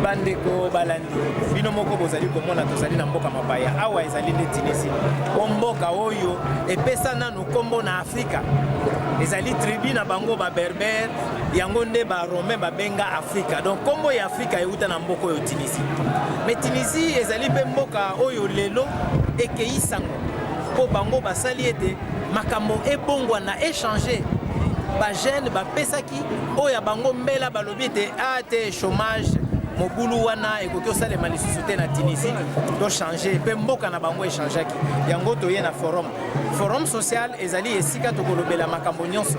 Bandeko balandi bino moko bozali komona tozali na mboka mapaya awa ezali nde Tunisie mboka oyo epesa nanu kombo na Afrika ezali tribu na bango ba berber yango nde ba romain babenga Afrika donc kombo ya Afrika euta na mboka oyo Tunisie mais Tunisie ezali pe mboka oyo lelo ekei sango po bango basali ete makambo ebongwa na échanger ba jeune ba pesaki oya bango mbela balobi ete ate chômage mobulu wana ekoki osalema lisusu te na Tunisie do changer pe mboka na bango échangeaki yango toye na forum social ezali esika tokolobela makambo nyonso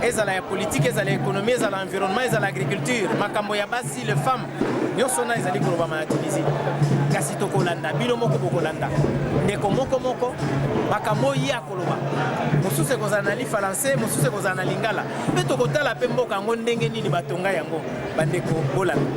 ezala ya politique ezala économie ezala environnement ezala agriculture makambo ya basi les femmes nyonso na ezali kolobama na Tunisie kasi tokolanda bino moko bokolanda ndeko moko makambo ya koloba mosusu ekozala na li français mosusu ekozala na lingala pe tokotala pe mboka yango ndenge nini batonga yango bandeko bolanda.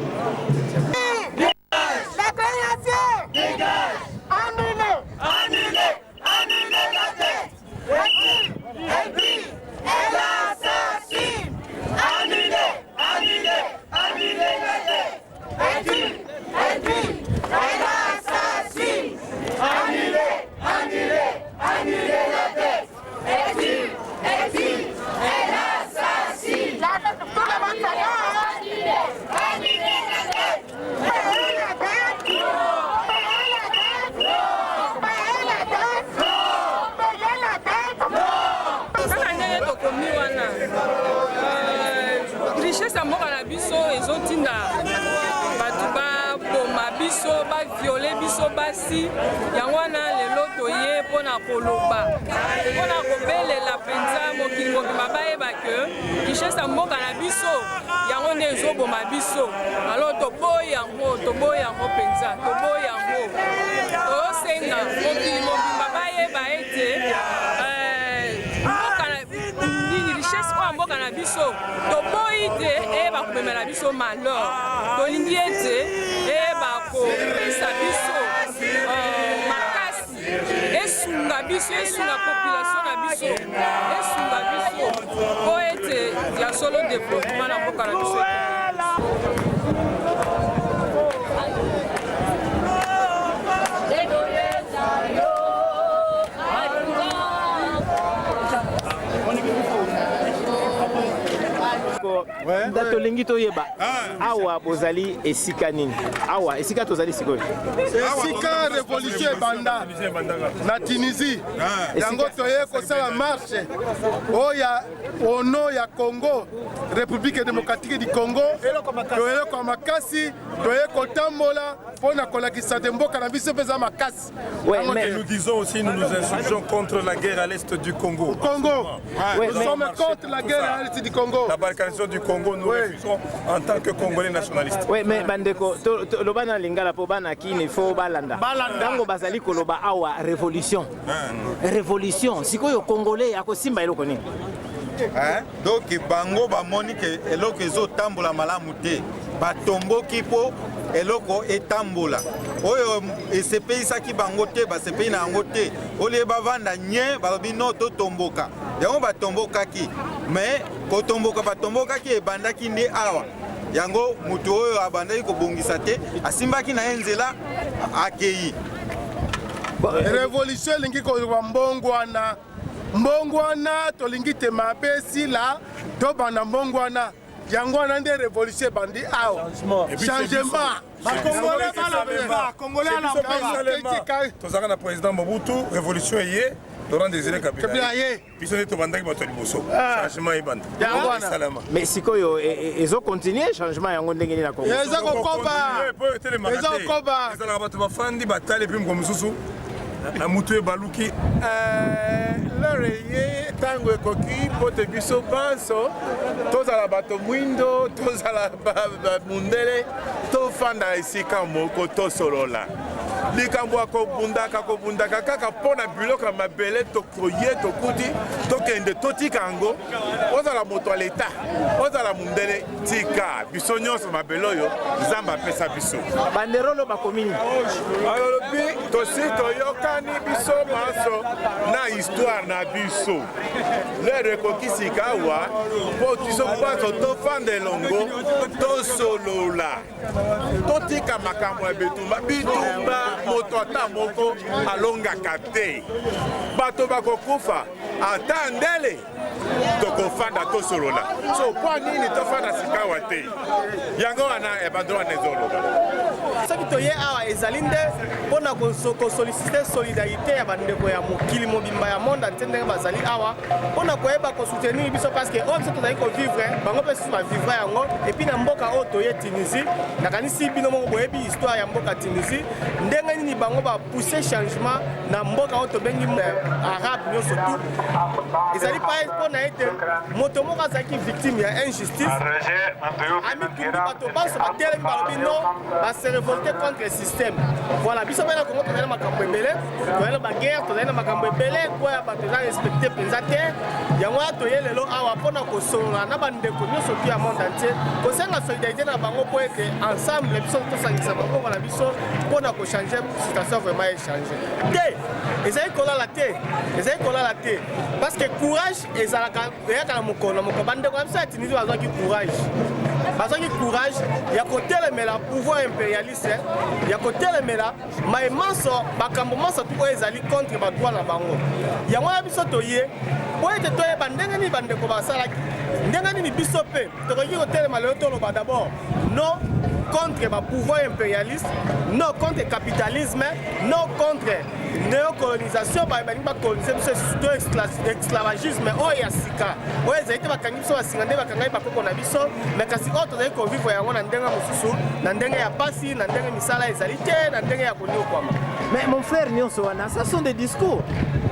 Violer biso basi yango wana lelo toye pona koloba pona kobelela penza mokili mobimba bayeba ke Kinshasa mboka na biso yango nde ezoboma biso alors toboyi yango penza toboyi yango tosenga mokili mobimba bayeba ete richesse oyo mboka na biso toboyi te eyeba komemela biso malheur tolingi ete eyeba kopesa biso makasi esunga biso esunga population na biso esunga biso po ete ya solo développement na mboka na biso. Dato lingi toyeba awa bozali esika nini awa esika tozali sikoyo esika révolution banda na Tunisie yango toye kosala marche oya ono ya Congo République démocratique du Congo toye kwa makasi toye kotambola pona kolakisa mboka na biso peza makasi. Nous disons aussi nous insurgeons contre la guerre à l'est du Congo. Nous sommes contre la guerre à l'est du Congo. La balkanisation du Congo nous refusons en tant que Congolais nationalistes. Oui, mais bandeko loba na lingala po bana kini fo balanda. Tango bazali koloba awa révolution. Révolution sikoyo Congolais akosimba eloko nini? Donc bango bamoni ke eloko ezotambola malamu te batomboki po eloko etambola oyo esepeyisaki bango te basepei na yango te olie bavanda nye balobi no totomboka yango batombokaki mais kotomboka batombokaki ebandaki nde awa yango mutu oyo abandaki kobongisa te asimbaki na ye nzela akei révolution elingi kozwa mbongwana tolingi te mabesi la tobanda mbongwana yango wana nde révolution bandi awa changement tozalaka na président Mobutu révolution eye Laurent Désiré Kabila biso nde tobandaki bato ya liboso changement ebanda mais sikoyo ezocontinue changement yango ndenge nini na Congo ezalaka bato bafandi batali epi moko mosusu na mutu ebaluki lore ye tango ekoki po te biso banso tozala bato mwindo tozala mundele tofanda esika moko tosolola likambo ya kobundaka kaka mpo na biloko ya mabele tokoye tokuti tokende totika yango ozala moto ya leta ozala mundele tika biso nyonso mabele oyo nzambe apesa biso banderolo bakomini alobi tosi toyokani biso maso na histoire na biso lero ekokisika awa mpo biso baso tofanda elongo tosolola totika makambo ya bitumba moto ata moko alongaka te bato bakokufa ata ndele tokofanda tosolola so mpo nini tofanda sikawa te yango wana ebandro wana ezoloba soki toye awa ezali nde mpona kosolicite solidarité ya bandeko ya mokili mobimba ya monde ante ndenge bazali awa mpona koyeba kosoutenir biso parce que oyo biso tozali kovivre bango mpe susu bavivre yango epuis na mboka oyo toye Tunisie nakanisi bino moko boyebi histoire ya mboka Tunisie ndenge nini bango bapousse changement na mboka oyo tobengi arabe nyonso tu ezali pa mpona ete moto moko azalaki victime ya injustice amikundu bato banso batelemi balobi non base révolter contre le système voilà biso mpe na Congo tozali na makambo ebele tozali na baguerre tozali na makambo ebele koya bato eza respecte mpenza te yango wana toye lelo awa mpona kosolola na bandeko nyonso tu ya monde entier kosenga solidarité na bango mpo ete ensemble biso tosangisa bango na biso mpona kochange situation vraiment échange te ezali kolala te parce que courage eyaka na mokolo bandeko na biso ya Tunisie bazwaki courage ya kotelemela pouvoir impérialiste ya kotelemela maemanso makambo manso tu oyo ezali contre badroit na bango yango wana biso toye po ete toyeba ndenge nini bandeko basalaki ndenge nini biso mpe tokoki kotelema lelo toloba d'abord non contre le pouvoir impérialiste, non contre le capitalisme, non contre la néocolonisation, l'esclavagisme, oh ya sika. Oh ya zaite bakangi biso basingande bakangai bakoko na biso, mais kasi oh tozali ko vivre yango na ndenga mosusu, na ndenga ya pasi, na ndenga misala ezali te, na ndenga ya konyo kwama. Mais mon frère Nyonso Wana, ça sont des discours.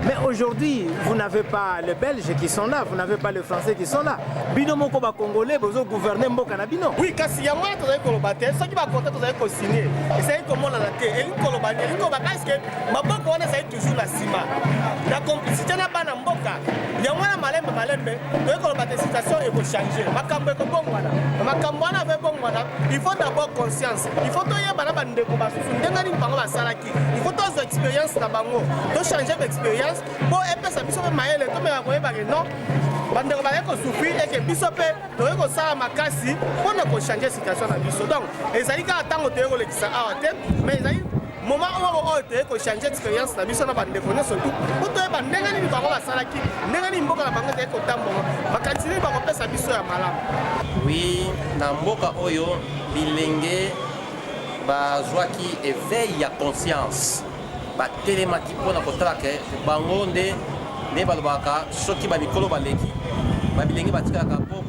Mais aujourd'hui, vous n'avez pas les Belges qui sont là, vous n'avez pas les Français qui sont là. Bino moko ba Congolais, vous gouvernez mboka na bino. Oui, kasi yango tozali ko lobate, soki ba konta tozali ko signer. Essayez comment la te, eli ko lobani, eli ko ba parce que maboko wana c'est toujours la sima. La complicité na bana mboka. Yango na malembe, tozali ko lobate situation et ko changer. Makambo ko bongwana. Makambo wana ve bongwana, il faut d'abord conscience. Il faut toya bana bandeko ba susu ndenga ni bango basalaki. Il faut tozo expérience na bango. To changer d'expérience. Bon, epesa biso pe mayele to me bakoyeba ke non bandeko bazali kosouffrir eke biso mpe toyei kosala makasi mpona kochange situation na biso donc ezali kaka ntango toyei kolekisa awa te mais ezali moment oyo toyei kochange expérience na biso na bandeko nyonso tu po toyeba ndenge nini bango basalaki ndenge nini mboka na bango ezali kotambola makanisi nini bakopesa biso ya malamu. Oui, na mboka oyo bilenge bazwaki éveil ya conscience batelemaki mpona kotala ke bango nde balobaka soki bamikolo baleki babilenge batikalaka mpo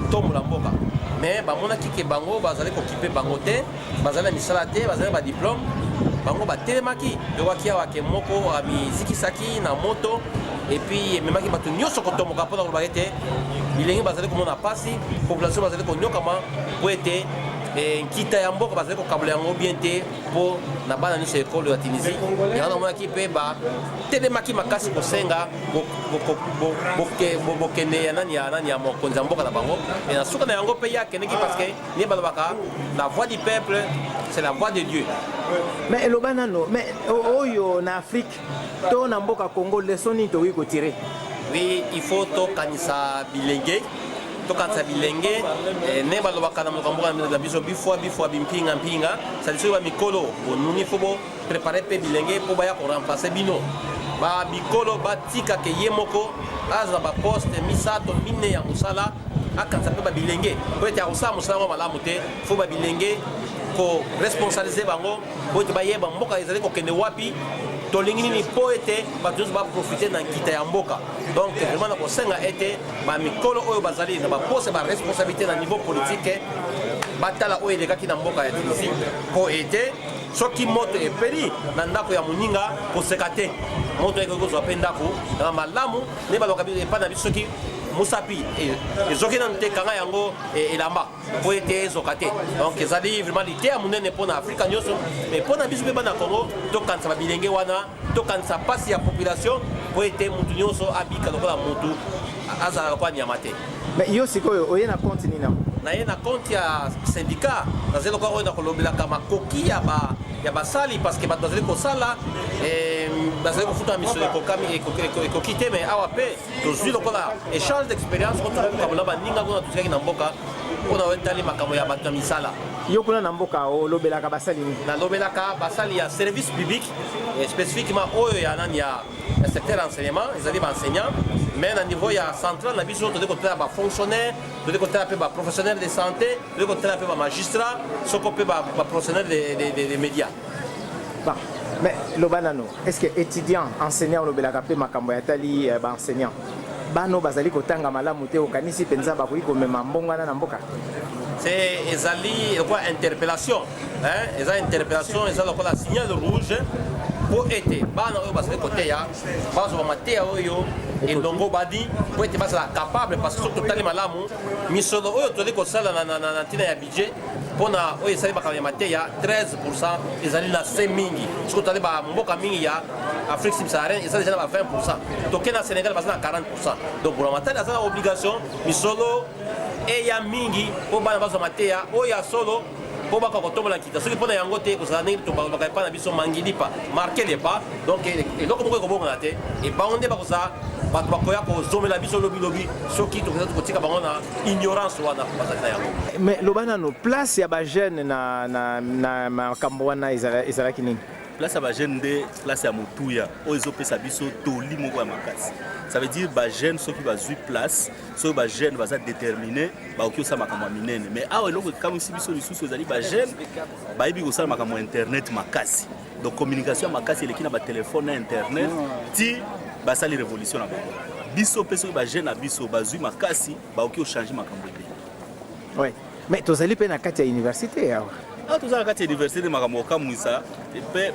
kotombola mboka mais bamonaki ke bango bazali kokipe bango te bazali na misala te bazali na badiplome bango batelemaki lewaki awa ke moko amizikisaki na moto epuis ememaki bato nyonso kotomboka mpona kolobaka ete bilenge bazali komona pasi population bazali konyokama mpo ete nkita ya mboka bazali kokabola yango bien te mpo na bana nyonso ya ekolo ya Tunisie yango namonaki mpe batelemaki makasi kosenga bokende ya nani ya mokonzi ya mboka na bango e na suka na yango mpe ye akendeki parce que nie balobaka la voix du peuple c'est la voix de Dieu. Mais eloba nano mais oyo na Afrique to na mboka Congo leson nini tokoki kotire? Oui, il faut tokanisa bilenge tokanisa bilenge ne balobaka na monoko mboka na biso bifwa bimpinga sali soki bamikolo bonuni fo boprépare mpe bilenge mpo baya koremplace bino bamikolo batika ke ye moko aza na baposte misato mine ya mosala akanisa mpe babilenge po ete akosala mosala yango malamu te fo babilenge koresponsabilize bango po ete bayeba mboka ezali kokende wapi tolingi nini mpo ete bato nyonso baprofite na nkita ya mboka donc vraiment na kosenga ete bamikolo oyo bazali na baposte baresponsabilité na niveau politique batala oyo elekaki na mboka ya Tunisie mpo ete soki moto epeli na ndako ya moninga koseka te moto ekoki kozwa mpe ndako na malamu nde balobaka epai na biso soki Moussapi et Zokinan te kanga yango et lamba pour été zokate donc ça dit vraiment l'idée à mon nez pour l'Afrique mais pour la bisu na Congo to quand ça va bilenge wana to quand ça passe la population pour être mutu nyonso abika lokola mutu azala kwa nyamate mais yo sikoyo oye na compte nina na ye na compte ya syndicat na zelo kwa na kolobela kama koki ya basali parce que bato bazali kosala bazali kofuta mission ekokami ekokite mais awa pe tozwi lokola échange d'expérience kotokokabola baninga kuna totikaki na mboka mpona wetali makambo ya bato ya misala yo kuna na mboka olobelaka basali nini nalobelaka basali ya service public spécifiquement oyo ya nani ya secteur enseignement ezali baenseignant mais na niveau ya central na biso tozali kotala bafonctionnaire tozali kotala mpe baprofessionnel de santé tozali kotala mpe bamagistrat soko mpe baprofessionnel des médias. Bon, mais lobanano, est-ce que étudiant, enseignant olobelaka mpe makambo ya tali baenseignant bano bazali kotanga malamu te okanisi mpenza bakoki komema mbongo wana na mboka c'est ezali lokola interpellation eza interpellation eza lokola signal rouge po ete bana oyo bazali koteya bazwa mateya oyo elongo badi po ete bazala capable parce que soki totali malamu misolo oyo tozali kosala na ntina ya budget mpona oyo esali makambo ya mateya 13% ezali na se mingi soki totali bamboka mingi ya Afrique subsaharienne ezali deja na ba 20%. toke na Sénégal baza na 40%. donc bulamatali aza na obligation misolo eya mingi po bana bazwa mateya oyo ya solo po baka kotombola nkita soki mpona yango te kozala ndenge tobaka epa na biso mangilipa marke lepa donc eloko moko ekobongona te ebango nde bakozala bato bakoya kozomela biso lobilobi soki tokoza kotika bango na ignorance wana bazali na yango. mais lobanano place ya bajeune na makambo wana ezalaki nini place ya bajeune nde place ya motuya oyo ezopesa biso toli moko ya makasi. Ça veut dire que les jeunes sont qui basent place, so les jeunes vont être déterminés, bah ok ça makambo minene. Mais ah ouais donc comme si biso les sous les jeunes, bah ibi ko ça makambo internet makasi. Donc communication makasi les qui na ba téléphone na internet, ti bah ça les révolution na ba. Biso peso ba jeunes na biso bazui makasi, bah ok changer makambo bien. Ouais. Mais tu allais na kati ya université alors. Ah tout ça kati université makambo kamwisa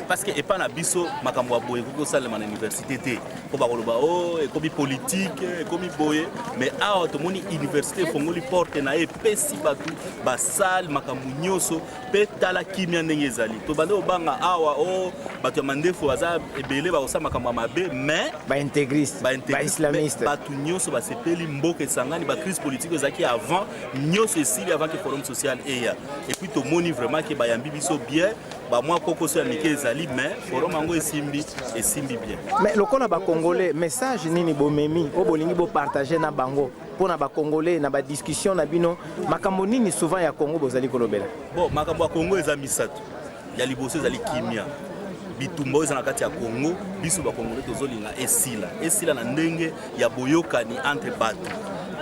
parce que epa na biso makambo boye ko salema na université te ko ba koloba oh ekomi politique ekomi boye mais awa to moni université fongoli porte na e pesi batu ba salle makambo nyoso pe tala kimia ndenge ezali to bande obanga awa oh batu mandefu baza ebele ba osama makambo mabe mais ba intégriste ba islamiste batu nyoso ba sepeli mboka esangani ba crise politique ezaki avant nyoso esili avant que forum social eya et puis to moni vraiment que ba yambi biso bien ba moi koko so amike ezali mais forum ango esimbi bien. Mais lokola ba congolais message nini bomemi o bolingi bo partager na bango pona ba congolais na ba discussion na bino makambo nini souvent ya Congo bozali kolobela. Bon makambo ya Congo eza misato ya liboso ezali kimia bitumba eza na kati ya Congo biso ba congolais tozolinga esila na ndenge ya boyokani entre bato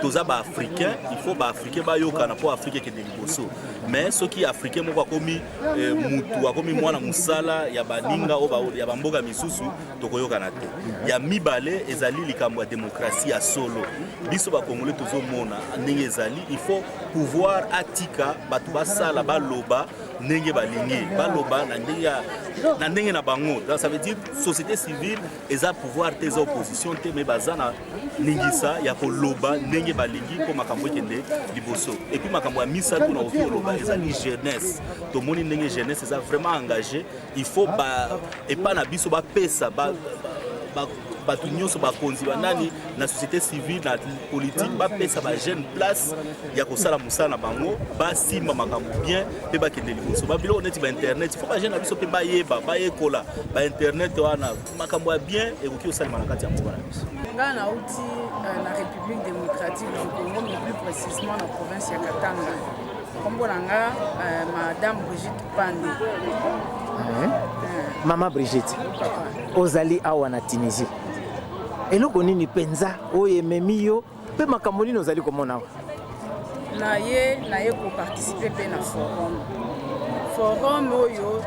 toza ba africain il faut ba africain ba yokana po Afrique ke de liboso mais ce qui africain moko akomi mutu akomi mwana musala ya baninga o ba ya bamboga misusu tokoyokana te ya mibale ezali likambo ya démocratie ya solo biso ba congolais tozomona ndenge ezali il faut pouvoir atika batu basala baloba ndenge balingi baloba na ndenge na bango ça veut dire société civile eza pouvoir te za opposition te mais bazana ningisa ya koloba ndenge balingi po makambo ekende liboso et puis makambo ya misa kuna okoloba ezali jeunesse to moni ndenge jeunesse eza vraiment engagé il faut ba epa na biso ba pesa ba batu nyonso bakonzi banani na société civile na politique bapesa ba jeune place ya kosala musala na bango basimba makambo bien pe bakende liboso babilo neti ba internet il faut ba jeune na biso pe bayeba bayekola ba internet wana makambo ya bien ekoki osalema na kati ya mboka na biso. Nga na uti na République démocratique du Congo mais plus précisément na province ya Katanga. Kombo nanga madame Brigitte Pande. Mama Brigitte ozali awa na Tunisie eloko nini penza oyo ememi yo mpe makambo nini ozali komona awa naye koparticipe mpe na forum oyo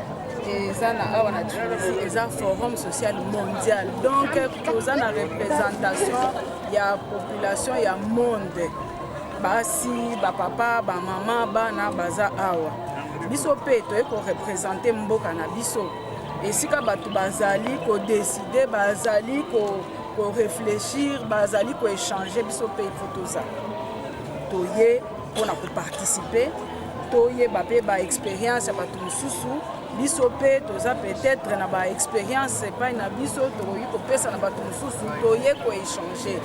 eza na awa na Tunisie eza forum social mondial donc toza na représentation ya population ya monde basi bapapa bamama bana baza awa biso mpe toye korepresente mboka na biso esika bato bazali kodeside bazali réfléchir bazali échanger biso pe photos toye mpona koparticiper toyeba mpe baexpérience ya bato mosusu biso mpe toza peut-être na baexpérience epai na biso tokoki kopesa na bato mosusu toye koéchange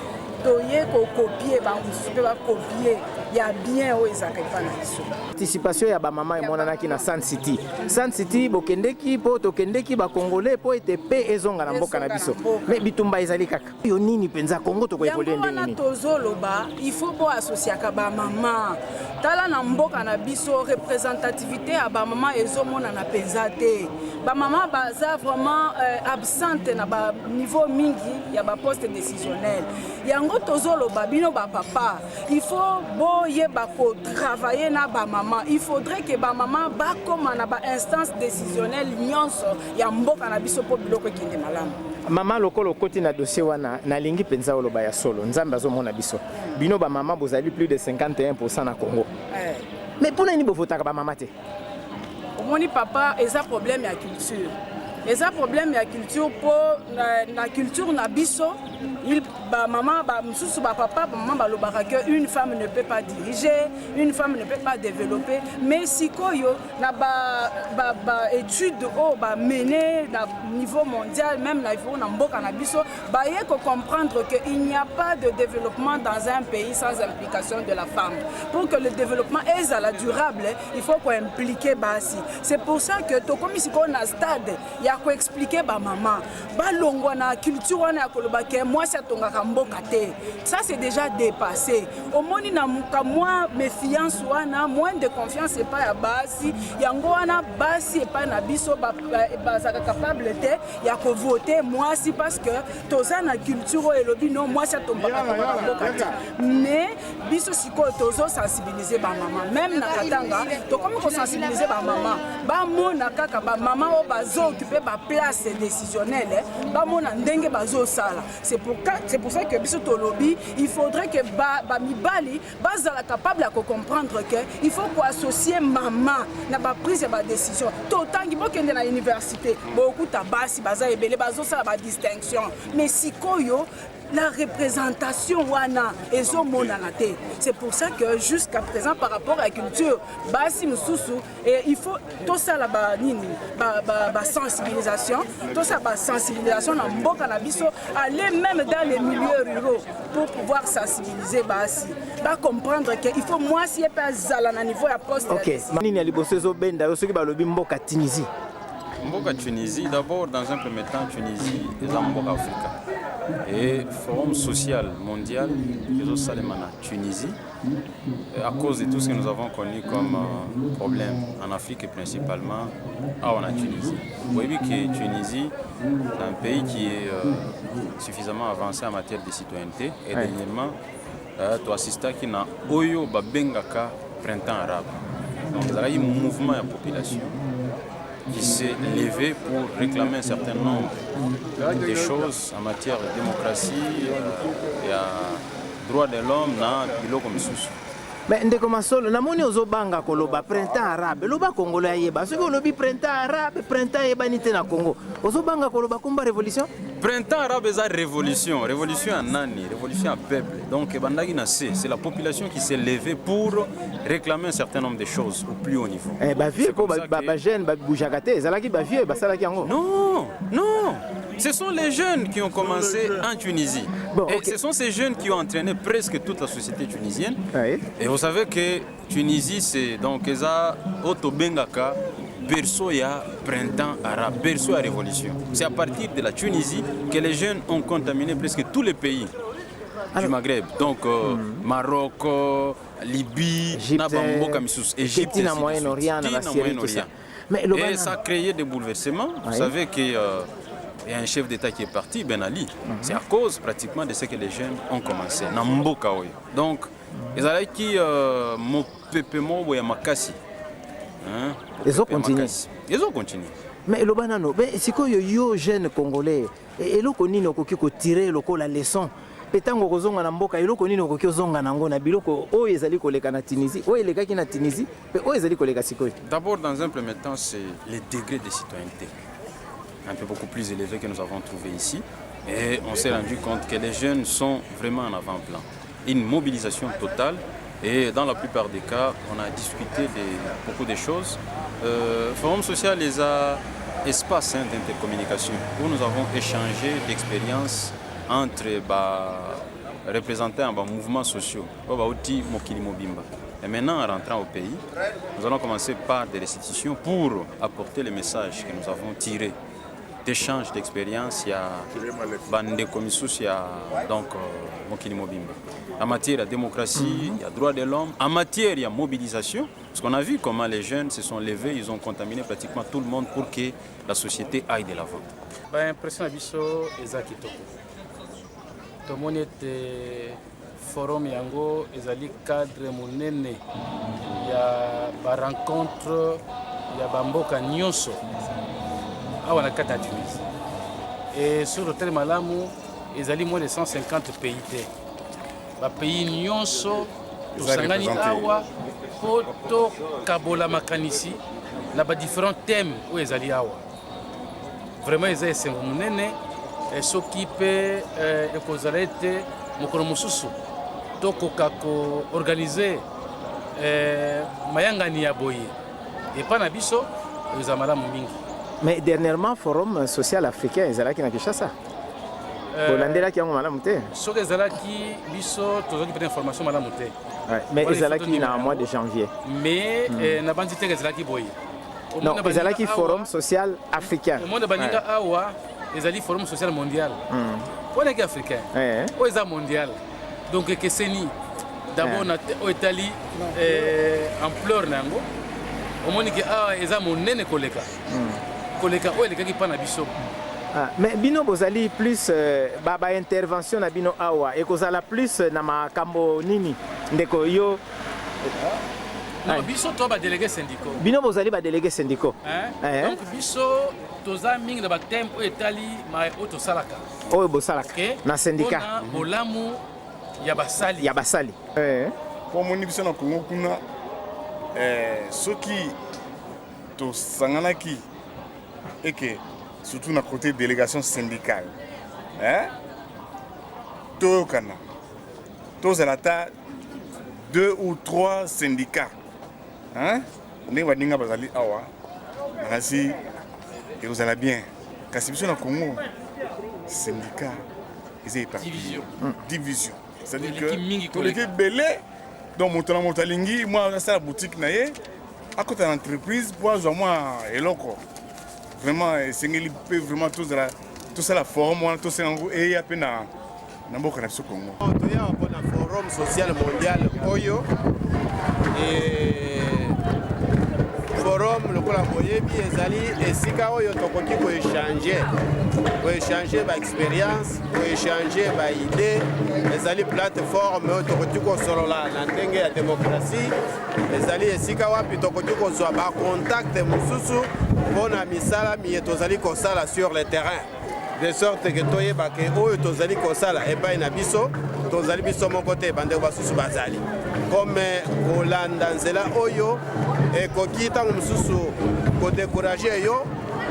toye kokopie bango mosusu mpe bakopie ya bien oyo ezalaka epai na biso. Participation ya bamama emonanaki na Sun City. Sun City bokendeki mpo tokendeki bakongole mpo ete mpe ezonga na mboka na biso me bitumba ezali kaka yo nini mpenza Kongo tokoevolue ndenge nini? Yango wana tozoloba il faut boasosiaka bamama tala na mboka na biso représentativité ya bamama ezomonana mpenza te. Bamama baza vraiment absente na baniveau mingi ya baposte décisionnel. Yango tozoloba bino bapapa il faut boyeba kotravailler na bamama. Il faudrait que bamama bakoma na bainstance décisionnelle nyonso ya mboka na biso mpo biloko ekende malamu. Mama lokolo koti na dossier wana nalingi penza oloba ya solo nzambe azomona biso bino bamama bozali plus de 51% na Congo. Mais mpona nini bovotaka bamama te? Omoni papa eza problème ya culture. Eza problème ya culture po na culture na biso ba maman ba mususu ba papa ba maman balobaka que une femme ne peut pas diriger, une femme ne peut pas développer, mais sikoyo na ba étude o ba mener na niveau mondial même na niveau na mboka na biso ba ye ko comprendre que il n'y a pas de développement dans un pays sans implication de la femme. Pour que le développement est à la durable, il faut qu'on implique basi. C'est pour ça que to comme sikoyo na stade ya ko expliquer ba maman ba longwa na culture wana ya koloba ke moi ça tongaka mboka te. Ça c'est déjà dépassé. Au moni na moi méfiance wana moins de confiance et pas ya basi yango wana basi et pas na biso ba zaka capable te ya ko voter moi si parce que toza na culture elobi non moi ça tombaka mboka te. Mais biso siko tozo sensibiliser ba maman même na katanga to comme ko sensibiliser ba maman ba mona kaka ba maman o bazo occuper ba place décisionnelle ba mona ndenge bazo sala. C'est pour ça que biso to lobby il faudrait que ba mibali bazala capable de comprendre que il faut qu'on associe maman na ba prise ba décision. To tangi bokende na université beaucoup tabasi baza ebele bazo sala ba distinction mais sikoyo la représentation wana ezomonana te. C'est pour ça que jusqu'à présent par rapport à la culture basi mususu et il faut tout ça la ba nini ba sensibilisation tout ça ba sensibilisation na mboka na biso aller même dans les milieux ruraux pour pouvoir sensibiliser basi ba comprendre que il faut moi si pas zala na niveau ya poste. OK nini ya liboso ezobenda yo soki balobi mboka Tunisie. Mboka Tunisie d'abord dans un premier temps Tunisie est un mboka africain. Et forum social mondial Réseau Salemana Tunisie à cause de tout ce que nous avons connu comme problème en Afrique et principalement en Tunisie. Vous voyez que Tunisie est un pays qui est suffisamment avancé en matière de citoyenneté et dernièrement tu assistes qui na Oyo Babengaka printemps arabe. Donc il y a eu un mouvement de la population qui s'est levé pour réclamer un certain nombre de choses en matière de démocratie, droit de l'homme, na biloko misusu. Mais ndeko masolo namoni ozobanga koloba printemps arabe loba congolais yeba soki olobi printemps arabe printemps yebani te na Congo ozobanga koloba komba révolution. Printemps arabe eza révolution ya nani révolution ya peuple donc bandaki na c'est la population qui s'est levée pour réclamer un certain nombre de choses au plus haut niveau. Ba vieux po ba jeune ba boujaka te ezalaki ba vieux basalaki yango. Non, ce sont les jeunes qui ont commencé en Tunisie. Bon, et ce sont ces jeunes qui ont entraîné presque toute la société tunisienne. Oui. Et vous savez que Tunisie, c'est donc Eza Otobengaka, berceau ya printemps arabe, berceau ya révolution. C'est à partir de la Tunisie que les jeunes ont contaminé presque tous les pays du Maghreb. Donc Maroc, Libye, Égypte, Moyen-Orient. Et ça a créé des bouleversements. Vous savez qu'il y a un chef d'État qui est parti, Ben Ali. C'est à cause pratiquement de ce que les jeunes ont commencé. Donc, ils ont qui Mopepemo et Makassi. Ils ont continué. Ils ont continué. Mais le banano, c'est que yo jeunes congolais et le konino koki ko tirer la leçon. Petango kozonga na mboka eloko nini okoki ozonga nango na biloko oyo ezali koleka na Tunisie oyo elekaki na Tunisie pe oyo ezali koleka sikoyo. D'abord dans un premier temps c'est les degrés de citoyenneté un peu beaucoup plus élevés que nous avons trouvé ici Et on s'est rendu compte que les jeunes sont vraiment en avant-plan. Une mobilisation totale. Et dans la plupart des cas, on a discuté de beaucoup de choses. Forum social les a espace d'intercommunication où nous avons échangé d'expériences entre représentants de mouvements sociaux. Et maintenant, en rentrant au pays, nous allons commencer par des restitutions pour apporter les messages que nous avons tirés d'échanges d'expériences. Il y a Bande Komissus, il y a donc Mokili Mobimba. En matière de démocratie, il y a droit de l'homme. En matière, il y a mobilisation. Parce qu'on a vu comment les jeunes se sont levés, ils ont contaminé pratiquement tout le monde pour que la société aille de l'avant. L'impression est Kitoko. Tout le monde était forum yango ezali cadre monene ya ba rencontre ya bamboka nyonso awa na kata Tunisie. Et sur le terme malamu ezali moins de 150 pays te. Ba pays nyonso tosangani awa poto kabola makanisi na ba différents thèmes où ezali awa. Vraiment ezali esengo monene soki pe ekozala ete mokolo mosusu tokoka koorganize mayangani ya boye epa na biso ezala malamu mingi. Mais dernièrement, Forum social africain ezalaki na Kinshasa. Bolandelaki yango malamu te. Soki ezalaki biso tozalaki pe information malamu te. Mais ezalaki na mois de janvier. Mais na bandi te ezalaki boye. Non, ezalaki Forum social africain. Au monde baninga awa ezali Forum social mondial. On est africain. On est mondial. Donc que c'est ni d'abord au Italie ampleur nango. Au monde que eza monene koleka. Koleka o eleka ki pana biso. Mais bino bozali plus ba intervention na bino awa et kozala plus na makambo nini ndeko yo. Non, biso to ba délégué syndicaux. Bino bozali ba délégué syndicaux. Donc biso toza mingi na ba tempo Italie ma auto salaka. Oyo bosalaka na syndicat. Bolamu ya basali. Ya basali. Pour mon biso na Congo kuna soki to sanganaki et que surtout na côté délégation syndicale. Tokana. Tozalata 2 ou 3 syndicats. Ndenge badinga bazali awa. Kasi et vous allez bien. Kasi biso na Congo syndicat division. C'est-à-dire que l'équipe belé donc motalingi moi ça la boutique naie à côté de l'entreprise pour moi et loko vraiment c'est peut vraiment tout ça la forme tout ça et y a peine na mboka na biso Congo to ya na forum social mondial oyo et forum lokola boyebi ezali esika oyo tokoki ko échanger ba expérience ko échanger ba idée ezali plateforme oyo tokoki ko solola na ndenge ya démocratie ezali esika wapi tokoki ko zwa ba contact mususu pona misala mi tozali ko sala sur le terrain de sorte que toyeba ke oyo tozali ko sala epai na biso tozali biso moko te bande basusu bazali comme kolanda nzela oyo ekoki ntango mosusu kodécourage yo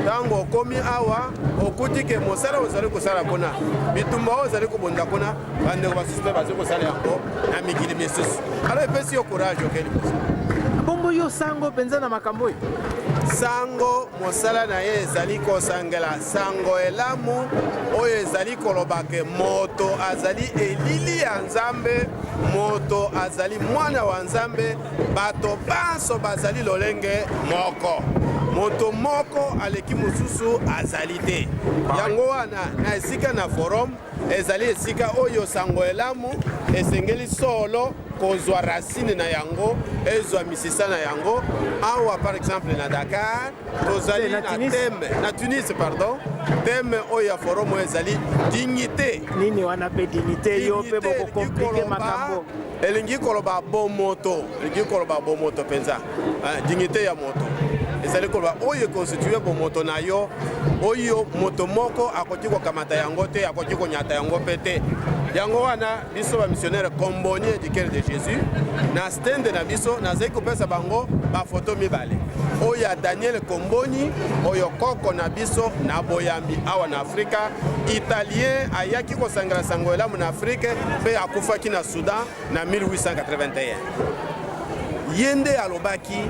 ntango okomi awa okuti ke mosala ozali kosala kuna bitumba oyo ozali kobonda kuna bandeko basusu mpe bazali kosala yango na mikili misusu alors epesi yo courage okeli kosa bongo yo sango mpenza na makambo oyo sango mosala na ye ezali kosangela sango elamu oyo ezali koloba ke moto azali elili ya nzambe moto azali mwana wa nzambe bato banso bazali lolenge moko moto moko aleki mosusu azali te yango wana na esika na forum ezali esika oyo sango elamu esengeli solo kozwa racine na yango ezwa misisa na yango awa par exemple na Dakar tozali na thème na Tunis pardon thème oyo ya forum ezali dignité nini wana pe dignité yo pe boko compliquer makambo elingi koloba bomoto penza dignité ya moto ezali koloba oyo constitué bomoto na yo oyo moto moko akoki kokamata yango te akoki konyata yango pe te yango wana biso ba missionnaire combonier du cœur de Jésus na stand na biso nazali kopesa bango ba photo mibale oyo ya Daniel Comboni oyo koko na biso na boyambi awa na Afrika. Italien ayaki kosangela sango elamu na Afrique mpe akufaki na Soudan na 1881. Yende alobaki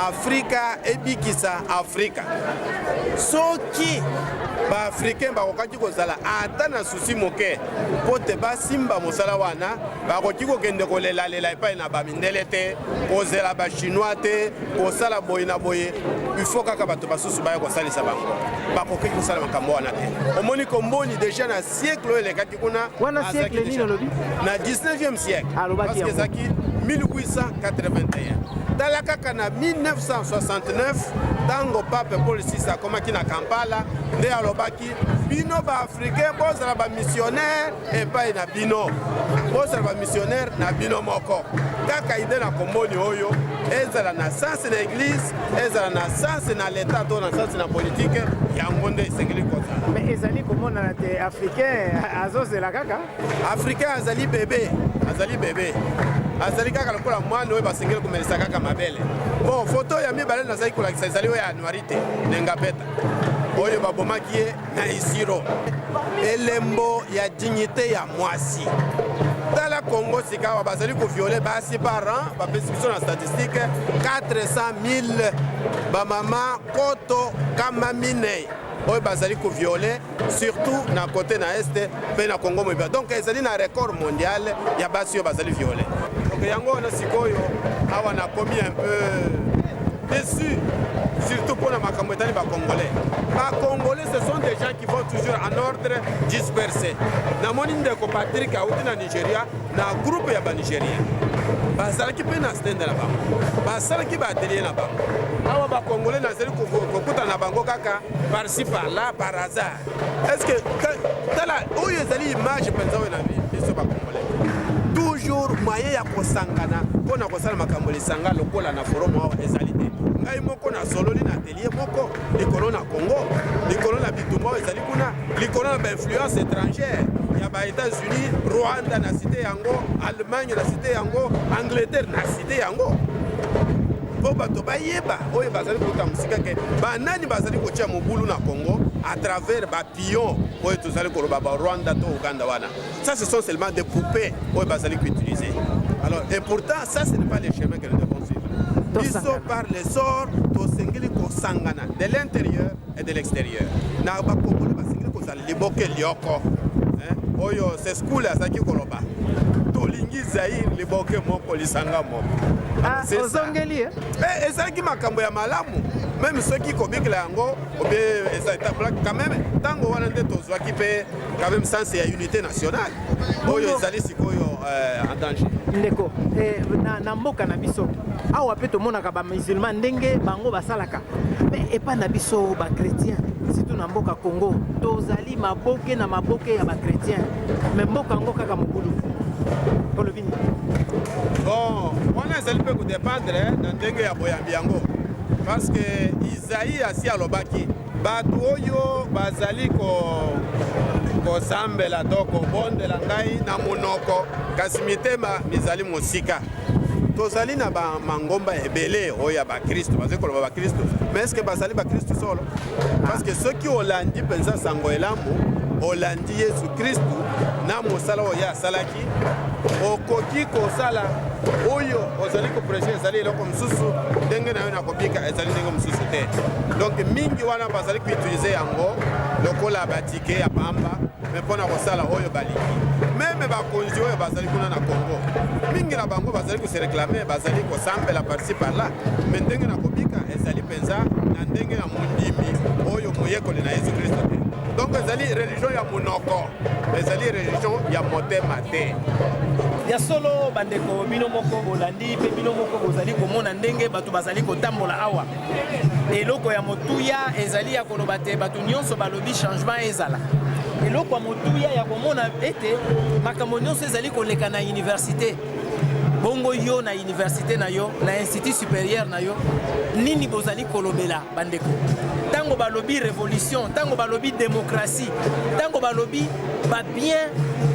Afrika ebikisa Afrika. Soki ba africain bakokaki kozala ata na susi moke po te basimba mosala wana bakoki kokende kolelalela epai na bamindele te kozela bachinois te kosala boye na boye ifo kaka bato basusu baya kosalisa bango bakoki kosala makambo wana te. Omoni Comboni deja na siècle oyo elekaki kuna wana siècle nini olobi na 19e siècle parce que ezaki 1881. Tala kaka na 1969 tango pape Paul VI akomaki na Kampala nde alobaki bino ba africain bozala ba missionnaire epai na bino bozala ba missionnaire na bino moko. Kaka ide na Comboni oyo ezala na sens na église ezala na sens na l'état to na sens na politique yango nde esengeli kozala. Mais ezali komona te africain azozela kaka africain azali bébé azali kaka lokola mwana oyo basengeli komelisa kaka mabele. Bon foto ya mibale nazali kolakisa ezali oyo ya Anuari te nenga peta oyo babomaki ye na Isiro. Elembo ya dignité ya mwasi. Tala Congo sikawa bazali koviole basi par an bapesi biso na statistique 400,000 bamama koto kama minei oyo bazali koviole surtout na côté na este mpe na Congo moyiba. Donc ezali na record mondial ya basi oyo bazali viole. Donc yango wana sikoyo awa nakomi un peu déçu surtout pour la makambo etali bacongolais. Bacongolais ce sont des gens qui vont toujours en ordre dispersé. Namoni ndeko Patrick auti na Nigeria na groupe ya banigérien bazalaki mpe na stende na bango basalaki baatelier na bango awa bacongolais nazali kokuta na bango kaka par-ci par-là par hasard. Est-ce que tala oyo ezali image mpenza oyo na biso bacongolais toujours moyen ya kosangana mpona kosala makambo lisanga lokola na forum awa ezali te. Ngai moko na sololi na atelier moko likolo na Congo likolo na bitumba oyo ezali kuna likolo na bainfluence étrangère ya ba États-Unis, Rwanda na cité yango, Allemagne na cité yango, Angleterre na cité yango. Po bato bayeba oyo bazali kuta musika ke banani bazali kotia mobulu na Congo à travers ba pion oyo tozali koloba ba Rwanda to Uganda wana. Ça ce sont seulement des poupées oyo bazali utiliser. Alors et pourtant ça ce n'est pas les chemins que nous devons suivre. Biso par les sorts tosengeli kosangana de l'intérieur et de l'extérieur. Na ba Congolais basengeli kozala liboke lioko. Oyo c'est school azaki koloba tolingi Zaire liboke moko lisanga moko. C'est ozongeli ezalaki makambo ya malamu même soki kobikela yango obe quand même tango wana nde tozwaki mpe quand même sens ya unité nationale oyo ezali sikoyo en danger. Ndeko na mboka na biso awa mpe tomonaka bamusulman ndenge bango basalaka me epa na biso bachrétien surtout na mboka Congo tozali maboke na maboke ya bachrétien me mboka yango kaka mobulu olobini. Bon wana ezali mpe kodépendre na ndenge ya boyambi yango parce que Isaïe asi alobaki bato oyo bazali kosambela to kobondela ngai na monoko kasi mitema mizali mosika. Tozali na bamangomba ebele oyo ya bakristo bazali koloba bakristo mais est-ce que bazali bakristo solo parce que soki olandi mpenza sango elamu olandi Yesu Kristu na mosala oyo asalaki okoki kosala oyo ozali koprêche ezali eloko mosusu ndenge na yo na kobika ezali ndenge mosusu te. Donc mingi wana bazali koutilize yango lokola batike ya pamba me mpona kosala oyo balingi meme bakonzi oyo bazali kuna na Congo mingi na bango bazali kose réclame bazali kosambela par-ci par-là me ndenge na kobika ezali mpenza na ndenge ya mondimi oyo moyekoli na Yesu Kristo te. Donc ezali religion ya monoko ezali religion ya motema te. Ya solo bandeko bino moko bolandi pe bino moko bozali komona ndenge bato bazali kotambola awa eloko ya motuya ezali ya koloba te bato nyonso balobi changement ezala eloko ya motuya ya komona ete makambo nyonso ezali koleka na université bongo yo na université na yo na institut supérieur na yo nini bozali kolobela bandeko tango balobi révolution tango balobi démocratie tango balobi ba bien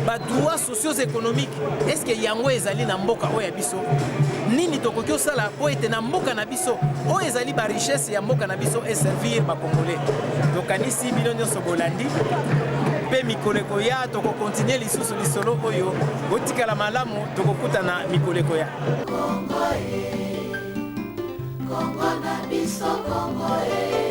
ba droits socio-économiques est-ce que yango ezali na mboka oyo ya biso nini tokoki osala po ete na mboka na biso oyo ezali barichesse ya mboka na biso eservir bacongolais. Tokanisi bino nyonso bolandi mpe mikolo ekoya tokokontinue lisusu lisolo oyo botikala malamu tokokutana mikolo ekoya. Kongo na biso Kongo